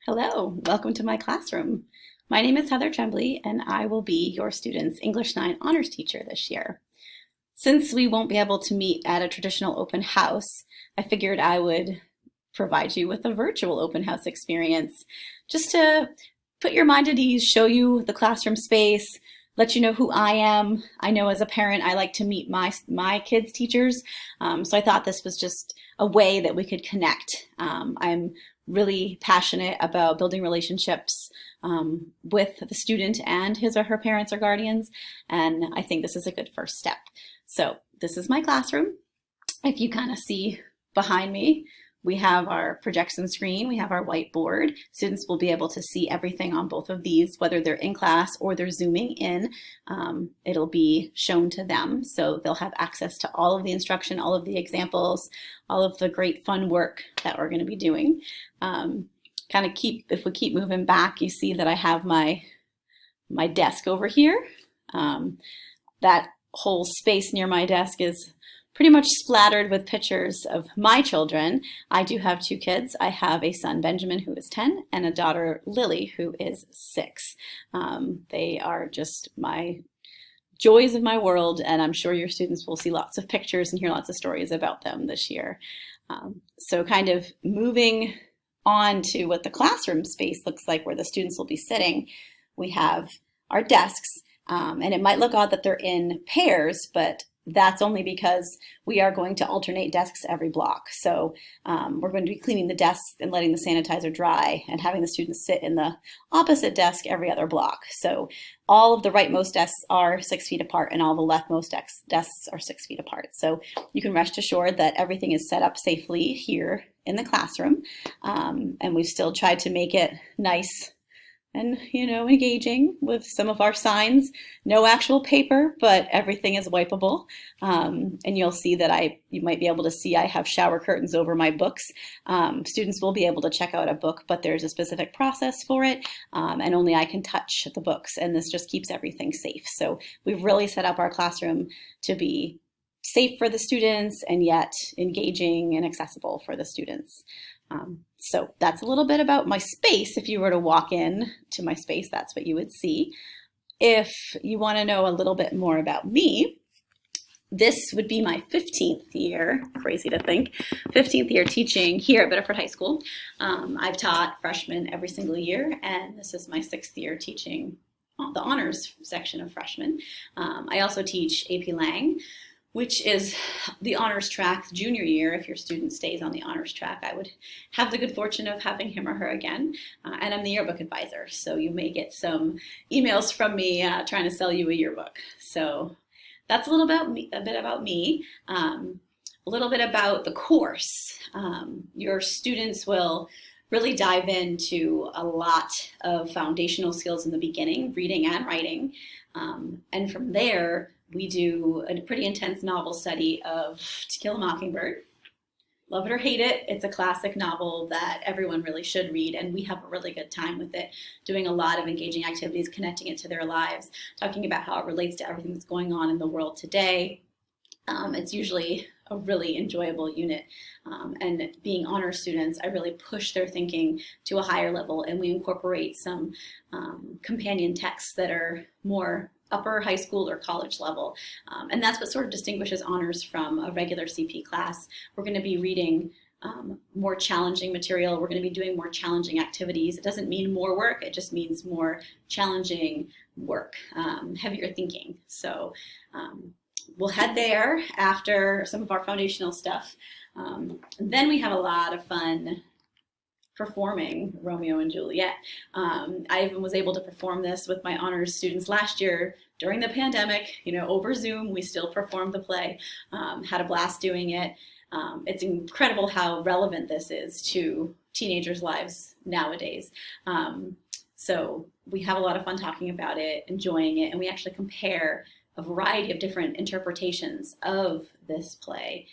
Hello, welcome to my classroom. My name is Heather Tremblay and I will be your student's English 9 honors teacher this year. Since we won't be able to meet at a traditional open house, I figured I would provide you with a virtual open house experience just to put your mind at ease, show you the classroom space, let you know who I am. I know as a parent I like to meet my kids' teachers, so I thought this was just a way that we could connect. I'm really passionate about building relationships with the student and his or her parents or guardians, and I think this is a good first step. So this is my classroom. If you kind of see behind me, we have our projection screen, we have our whiteboard. Students will be able to see everything on both of these, whether they're in class or they're zooming in. It'll be shown to them, so they'll have access to all of the instruction, all of the examples, all of the great fun work that we're going to be doing. If we keep moving back, you see that I have my desk over here. That whole space near my desk is pretty much splattered with pictures of my children. I do have two kids. I have a son, Benjamin, who is 10, and a daughter, Lily, who is 6. They are just my joys of my world, and I'm sure your students will see lots of pictures and hear lots of stories about them this year. So kind of moving on to what the classroom space looks like where the students will be sitting, we have our desks, and it might look odd that they're in pairs, but that's only because we are going to alternate desks every block. So we're going to be cleaning the desks and letting the sanitizer dry and having the students sit in the opposite desk every other block. So all of the rightmost desks are 6 feet apart and all the leftmost desks are 6 feet apart. So you can rest assured that everything is set up safely here in the classroom. And we've still tried to make it nice and, engaging with some of our signs. No actual paper, but everything is wipeable. And you'll see that you might be able to see I have shower curtains over my books. Students will be able to check out a book, but there's a specific process for it, and only I can touch the books, and this just keeps everything safe. So we've really set up our classroom to be safe for the students and yet engaging and accessible for the students. So that's a little bit about my space. If you were to walk in to my space, that's what you would see. If you want to know a little bit more about me, this would be my 15th year, crazy to think, 15th year teaching here at Biddeford High School. I've taught freshmen every single year, and this is my 6th year teaching the honors section of freshmen. I also teach AP Lang, which is the honors track junior year. If your student stays on the honors track, I would have the good fortune of having him or her again. And I'm the yearbook advisor, so you may get some emails from me trying to sell you a yearbook. So that's a bit about me. A little bit about the course. Your students will really dive into a lot of foundational skills in the beginning, reading and writing. And from there, we do a pretty intense novel study of To Kill a Mockingbird. Love it or hate it, it's a classic novel that everyone really should read, and we have a really good time with it, doing a lot of engaging activities, connecting it to their lives, talking about how it relates to everything that's going on in the world today. It's usually a really enjoyable unit. And being honors students, I really push their thinking to a higher level, and we incorporate some companion texts that are more upper high school or college level. And that's what sort of distinguishes honors from a regular CP class. We're going to be reading more challenging material. We're going to be doing more challenging activities. It doesn't mean more work, it just means more challenging work, heavier thinking. So we'll head there after some of our foundational stuff. Then we have a lot of fun performing Romeo and Juliet. I even was able to perform this with my honors students last year during the pandemic, over Zoom. We still performed the play, had a blast doing it. It's incredible how relevant this is to teenagers' lives nowadays. So we have a lot of fun talking about it, enjoying it, and we actually compare a variety of different interpretations of this play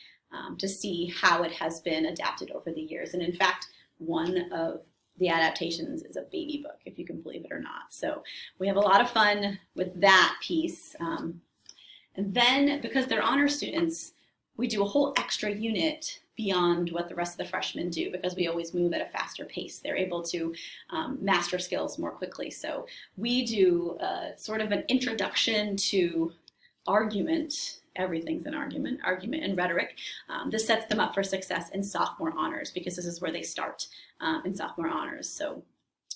to see how it has been adapted over the years. And in fact, one of the adaptations is a baby book, if you can believe it or not. So we have a lot of fun with that piece. And then, because they're honor students, we do a whole extra unit beyond what the rest of the freshmen do, because we always move at a faster pace. They're able to master skills more quickly. So we do sort of an introduction to argument. Everything's an argument and rhetoric. This sets them up for success in sophomore honors, because this is where they start in sophomore honors. So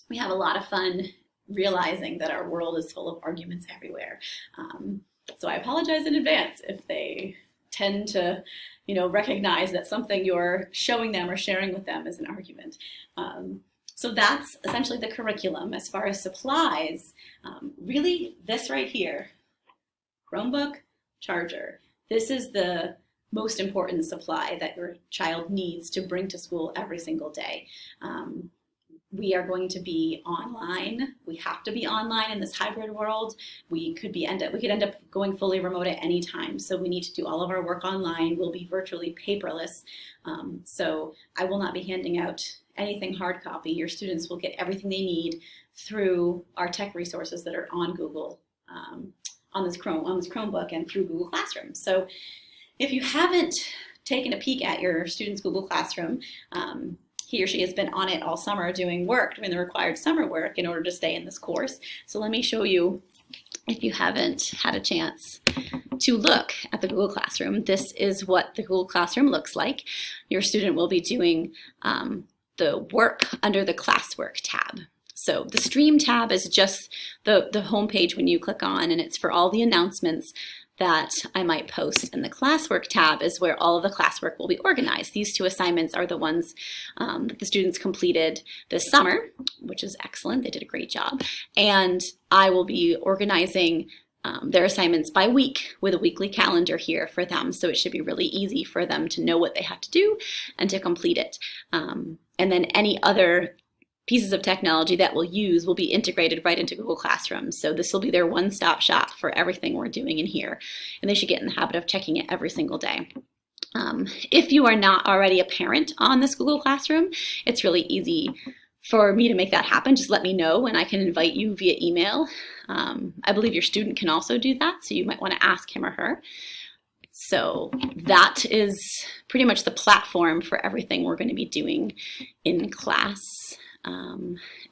we have a lot of fun realizing that our world is full of arguments everywhere. So I apologize in advance if they tend to, recognize that something you're showing them or sharing with them is an argument. So that's essentially the curriculum. As far as supplies, really this right here, Chromebook, charger. This is the most important supply that your child needs to bring to school every single day. We are going to be online. We have to be online in this hybrid world. We could end up going fully remote at any time. So we need to do all of our work online. We'll be virtually paperless. So I will not be handing out anything hard copy. Your students will get everything they need through our tech resources that are on Google, on this Chromebook and through Google Classroom. So if you haven't taken a peek at your student's Google Classroom, he or she has been on it all summer doing the required summer work in order to stay in this course. So let me show you, if you haven't had a chance to look at the Google Classroom. This is what the Google Classroom looks like. Your student will be doing the work under the classwork tab. So the stream tab is just the home page when you click on, and it's for all the announcements that I might post. And the classwork tab is where all of the classwork will be organized. These two assignments are the ones that the students completed this summer, which is excellent. They did a great job. And I will be organizing their assignments by week with a weekly calendar here for them. So it should be really easy for them to know what they have to do and to complete it. And then any other pieces of technology that we'll use will be integrated right into Google Classroom. So this will be their one-stop shop for everything we're doing in here. And they should get in the habit of checking it every single day. If you are not already a parent on this Google Classroom, it's really easy for me to make that happen. Just let me know and I can invite you via email. I believe your student can also do that, so you might want to ask him or her. So that is pretty much the platform for everything we're going to be doing in class.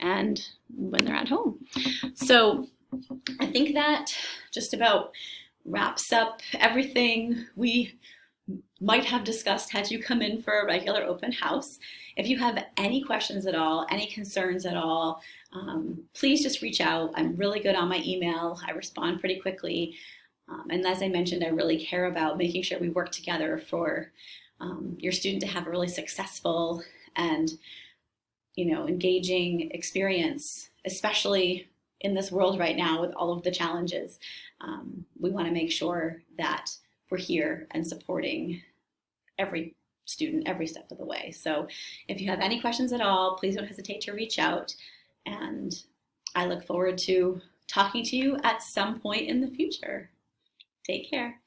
And when they're at home. So I think that just about wraps up everything we might have discussed had you come in for a regular open house. If you have any questions at all, any concerns at all, please just reach out. I'm really good on my email. I respond pretty quickly. And as I mentioned, I really care about making sure we work together for your student to have a really successful and engaging experience, especially in this world right now with all of the challenges. We want to make sure that we're here and supporting every student every step of the way. So if you have any questions at all, please don't hesitate to reach out. And I look forward to talking to you at some point in the future. Take care.